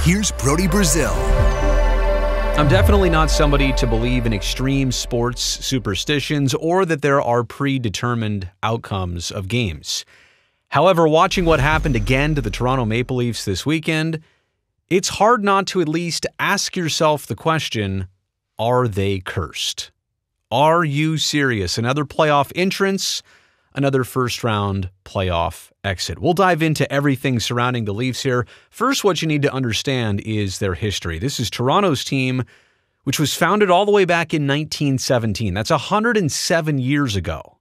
Here's Brody Brazil. I'm definitely not somebody to believe in extreme sports superstitions or that there are predetermined outcomes of games. However, watching what happened again to the Toronto Maple Leafs this weekend, it's hard not to at least ask yourself the question, are they cursed? Are you serious? Another playoff entrance, another first-round playoff exit. We'll dive into everything surrounding the Leafs here. First, what you need to understand is their history. This is Toronto's team, which was founded all the way back in 1917. That's 107 years ago.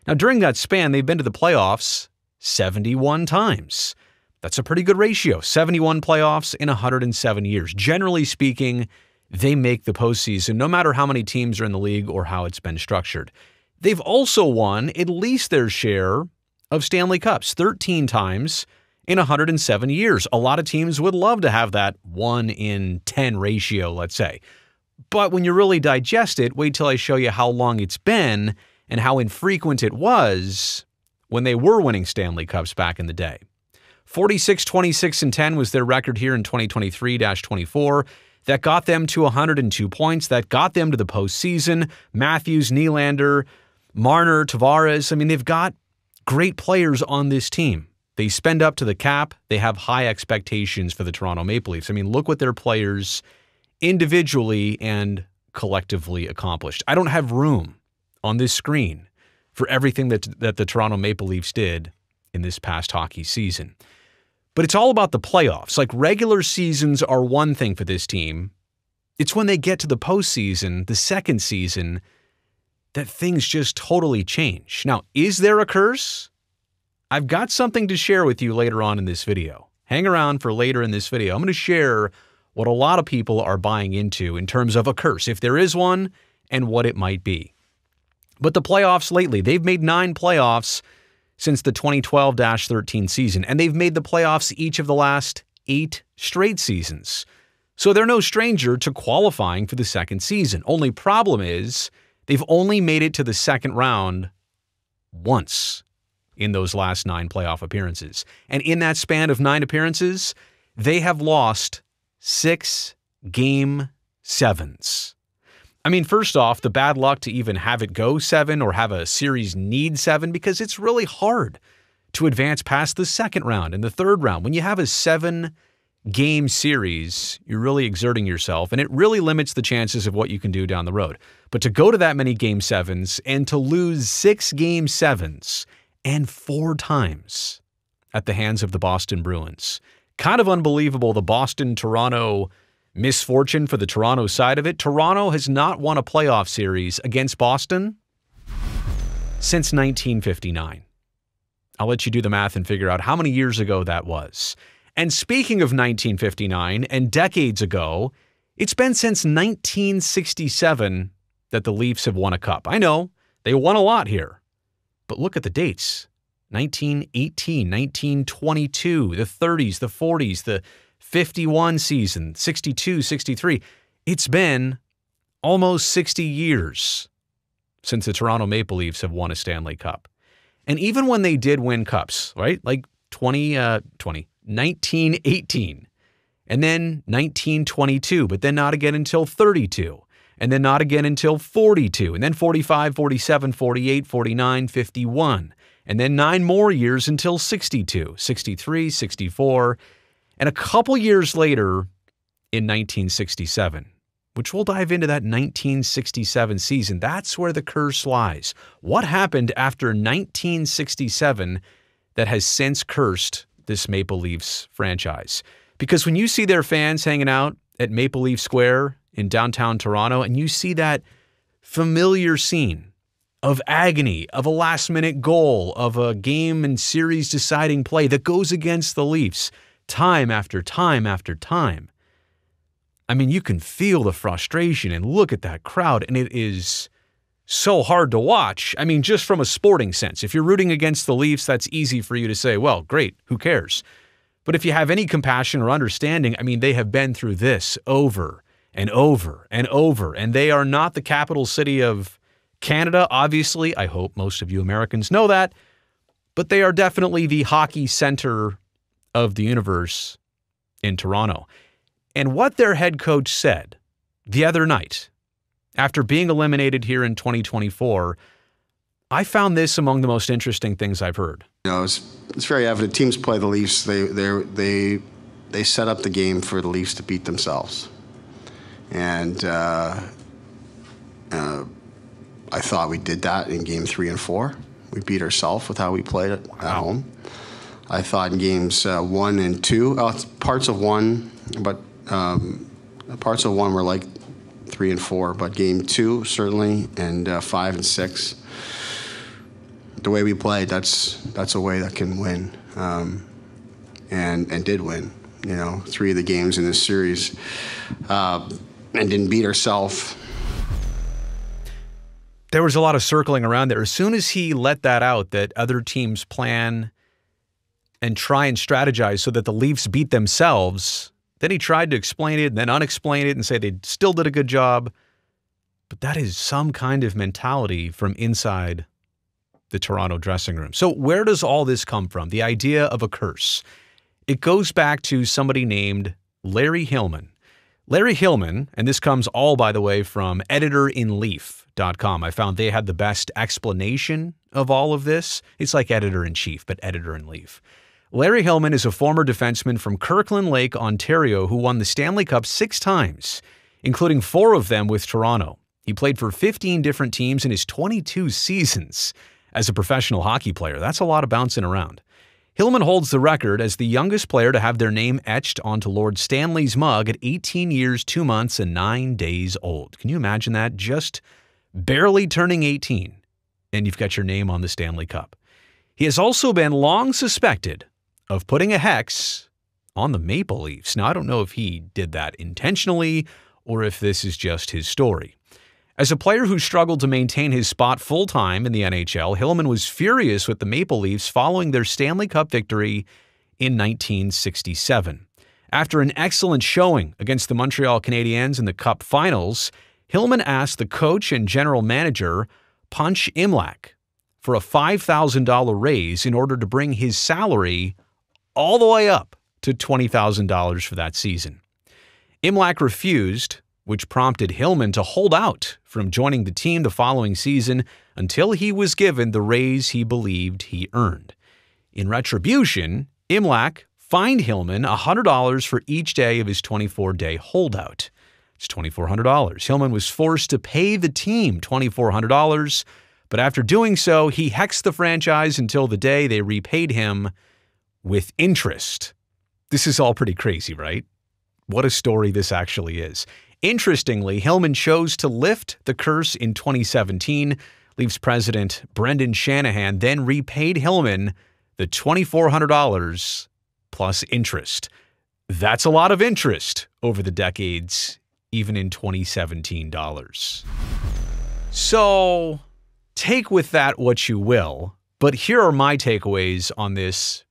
Now, during that span, they've been to the playoffs 71 times. That's a pretty good ratio, 71 playoffs in 107 years. Generally speaking, they make the postseason, no matter how many teams are in the league or how it's been structured. They've also won at least their share of Stanley Cups, 13 times in 107 years. A lot of teams would love to have that 1 in 10 ratio, let's say. But when you really digest it, wait till I show you how long it's been and how infrequent it was when they were winning Stanley Cups back in the day. 46, 26, and 10 was their record here in 2023-24. That got them to 102 points. That got them to the postseason. Matthews, Nylander, Marner, Tavares. I mean, they've got great players on this team. They spend up to the cap. They have high expectations for the Toronto Maple Leafs. I mean, look what their players individually and collectively accomplished. I don't have room on this screen for everything that the Toronto Maple Leafs did in this past hockey season. But it's all about the playoffs. Like, regular seasons are one thing for this team. It's when they get to the postseason, the second season, that things just totally change. Now, is there a curse? I've got something to share with you later on in this video. Hang around for later in this video. I'm going to share what a lot of people are buying into in terms of a curse, if there is one, and what it might be. But the playoffs lately, they've made 9 playoffs since the 2012-13 season, and they've made the playoffs each of the last 8 straight seasons. So they're no stranger to qualifying for the second season. Only problem is they've only made it to the second round once in those last 9 playoff appearances. And in that span of 9 appearances, they have lost 6 Game 7s. I mean, first off, the bad luck to even have it go 7 or have a series need 7, because it's really hard to advance past the second round and the third round. When you have a 7-game series, you're really exerting yourself, and it really limits the chances of what you can do down the road. But to go to that many Game 7s and to lose 6 Game 7s and 4 times at the hands of the Boston Bruins, kind of unbelievable. The Boston-Toronto misfortune for the Toronto side of it. Toronto has not won a playoff series against Boston since 1959. I'll let you do the math and figure out how many years ago that was. And speaking of 1959 and decades ago, it's been since 1967 that the Leafs have won a cup. I know, they won a lot here, but look at the dates. 1918, 1922, the 30s, the 40s, the 51 season, 62, 63. It's been almost 60 years since the Toronto Maple Leafs have won a Stanley Cup. And even when they did win cups, right? Like 1918, and then 1922, but then not again until 32, and then not again until 42, and then 45, 47, 48, 49, 51, and then 9 more years until 62, 63, 64, and a couple years later in 1967, which we'll dive into that 1967 season. That's where the curse lies. What happened after 1967 that has since cursed this Maple Leafs franchise? Because when you see their fans hanging out at Maple Leaf Square in downtown Toronto, and you see that familiar scene of agony, of a last-minute goal, of a game and series-deciding play that goes against the Leafs, time after time after time. I mean, you can feel the frustration and look at that crowd, and it is so hard to watch. I mean, just from a sporting sense. If you're rooting against the Leafs, that's easy for you to say, well, great, who cares? But if you have any compassion or understanding, I mean, they have been through this over and over and over, and they are not the capital city of Canada, obviously. I hope most of you Americans know that. But they are definitely the hockey center of the universe in Toronto. And what their head coach said the other night, after being eliminated here in 2024, I found this among the most interesting things I've heard. It's very evident. Teams play the Leafs. They set up the game for the Leafs to beat themselves. And I thought we did that in Game 3 and 4. We beat ourselves with how we played at home. I thought in Games 1 and 2, parts of 1, but parts of 1 were like 3 and 4. But Game 2 certainly, and 5 and 6. The way we played, that's a way that can win, and did win. 3 of the games in this series, and didn't beat ourselves. There was a lot of circling around there. As soon as he let that out, that other teams plan and try and strategize so that the Leafs beat themselves, then he tried to explain it and then unexplain it and say they still did a good job. But that is some kind of mentality from inside the Toronto dressing room. So where does all this come from? The idea of a curse. It goes back to somebody named Larry Hillman. Larry Hillman, and this comes all, by the way, from editorinleaf.com. I found they had the best explanation of all of this. It's like editor-in-chief, but editor-in-leaf. Larry Hillman is a former defenseman from Kirkland Lake, Ontario, who won the Stanley Cup 6 times, including 4 of them with Toronto. He played for 15 different teams in his 22 seasons as a professional hockey player. That's a lot of bouncing around. Hillman holds the record as the youngest player to have their name etched onto Lord Stanley's mug at 18 years, 2 months, and 9 days old. Can you imagine that? Just barely turning 18, and you've got your name on the Stanley Cup. He has also been long suspected of putting a hex on the Maple Leafs. Now, I don't know if he did that intentionally or if this is just his story. As a player who struggled to maintain his spot full-time in the NHL, Hillman was furious with the Maple Leafs following their Stanley Cup victory in 1967. After an excellent showing against the Montreal Canadiens in the Cup Finals, Hillman asked the coach and general manager, Punch Imlach, for a $5,000 raise in order to bring his salary all the way up to $20,000 for that season. Imlach refused, which prompted Hillman to hold out from joining the team the following season until he was given the raise he believed he earned. In retribution, Imlach fined Hillman $100 for each day of his 24-day holdout. It's $2,400. Hillman was forced to pay the team $2,400, but after doing so, he hexed the franchise until the day they repaid him with interest. This is all pretty crazy, right? What a story this actually is. Interestingly, Hillman chose to lift the curse in 2017. Leafs president Brendan Shanahan then repaid Hillman the $2,400 plus interest. That's a lot of interest over the decades, even in 2017 dollars. So take with that what you will, but here are my takeaways on this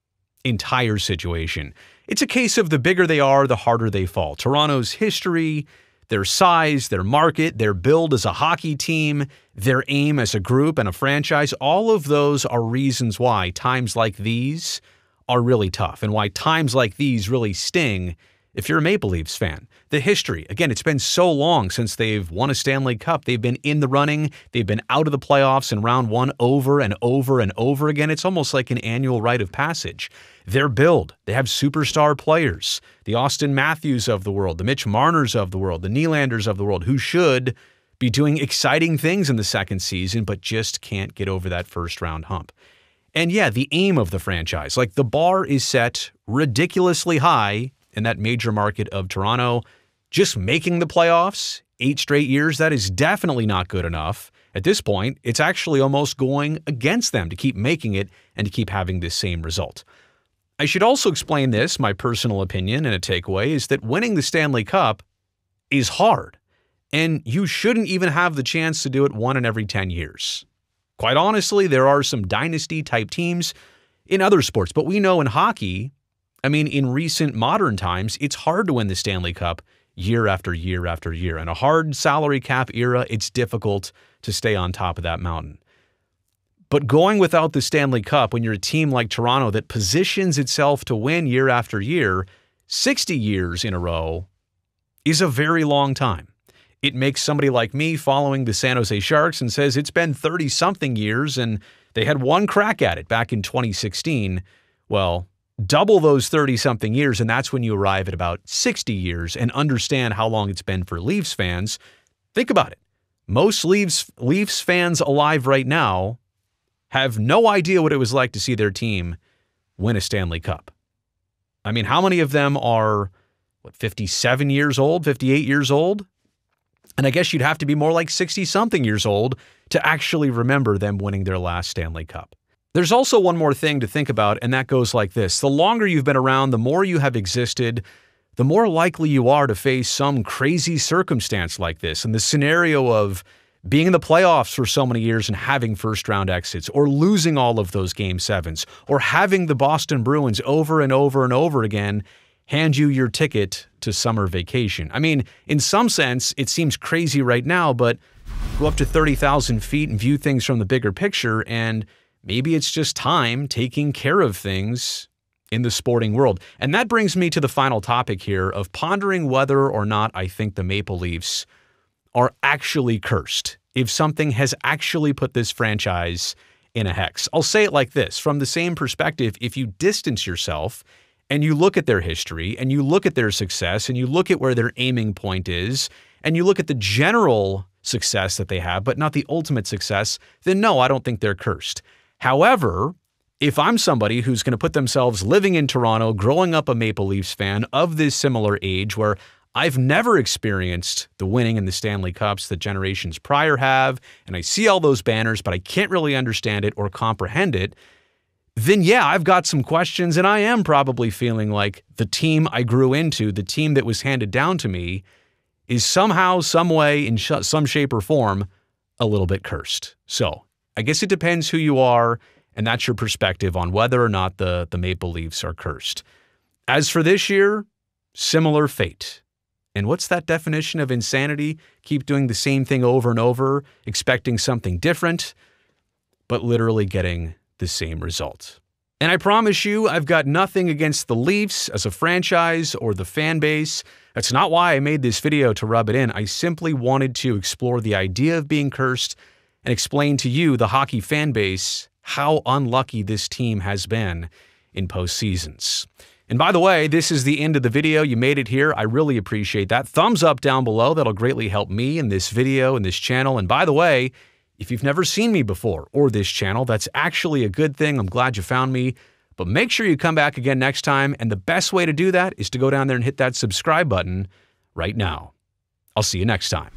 entire situation. It's a case of the bigger they are, the harder they fall. Toronto's history, their size, their market, their build as a hockey team, their aim as a group and a franchise, all of those are reasons why times like these are really tough and why times like these really sting if you're a Maple Leafs fan. The history, again, it's been so long since they've won a Stanley Cup. They've been in the running. They've been out of the playoffs in round 1 over and over and over again. It's almost like an annual rite of passage. Their build, they have superstar players, the Austin Matthews of the world, the Mitch Marners of the world, the Nylanders of the world, who should be doing exciting things in the second season, but just can't get over that first round hump. And yeah, the aim of the franchise, like the bar is set ridiculously high in that major market of Toronto. Just making the playoffs 8 straight years, that is definitely not good enough. At this point, it's actually almost going against them to keep making it and to keep having this same result. I should also explain this. My personal opinion and a takeaway is that winning the Stanley Cup is hard, and you shouldn't even have the chance to do it 1 in every 10 years. Quite honestly, there are some dynasty-type teams in other sports, but we know in hockey, I mean, in recent modern times, it's hard to win the Stanley Cup year after year after year. In a hard salary cap era, it's difficult to stay on top of that mountain. But going without the Stanley Cup when you're a team like Toronto that positions itself to win year after year, 60 years in a row, is a very long time. It makes somebody like me following the San Jose Sharks and says it's been 30-something years and they had one crack at it back in 2016. Well, double those 30-something years, and that's when you arrive at about 60 years and understand how long it's been for Leafs fans. Think about it. Most Leafs fans alive right now have no idea what it was like to see their team win a Stanley Cup. I mean, how many of them are, 57 years old, 58 years old? And I guess you'd have to be more like 60-something years old to actually remember them winning their last Stanley Cup. There's also one more thing to think about, and that goes like this. The longer you've been around, the more you have existed, the more likely you are to face some crazy circumstance like this. And the scenario of being in the playoffs for so many years and having first-round exits, or losing all of those Game 7s, or having the Boston Bruins over and over and over again hand you your ticket to summer vacation. I mean, in some sense, it seems crazy right now, but go up to 30,000 feet and view things from the bigger picture, and maybe it's just time taking care of things in the sporting world. And that brings me to the final topic here of pondering whether or not I think the Maple Leafs are actually cursed, if something has actually put this franchise in a hex. I'll say it like this. From the same perspective, if you distance yourself and you look at their history and you look at their success and you look at where their aiming point is and you look at the general success that they have, but not the ultimate success, then no, I don't think they're cursed. However, if I'm somebody who's going to put themselves living in Toronto, growing up a Maple Leafs fan of this similar age where I've never experienced the winning in the Stanley Cups that generations prior have, and I see all those banners, but I can't really understand it or comprehend it, then yeah, I've got some questions, and I am probably feeling like the team I grew into, the team that was handed down to me, is somehow, some way, in some shape or form, a little bit cursed. So I guess it depends who you are, and that's your perspective on whether or not the Maple Leafs are cursed. As for this year, similar fate. And what's that definition of insanity? Keep doing the same thing over and over, expecting something different, but literally getting the same result. And I promise you, I've got nothing against the Leafs as a franchise or the fan base. That's not why I made this video to rub it in. I simply wanted to explore the idea of being cursed and explain to you, the hockey fan base, how unlucky this team has been in postseasons. And by the way, this is the end of the video. You made it here. I really appreciate that. Thumbs up down below. That'll greatly help me in this video and this channel. And by the way, if you've never seen me before or this channel, that's actually a good thing. I'm glad you found me. But make sure you come back again next time. And the best way to do that is to go down there and hit that subscribe button right now. I'll see you next time.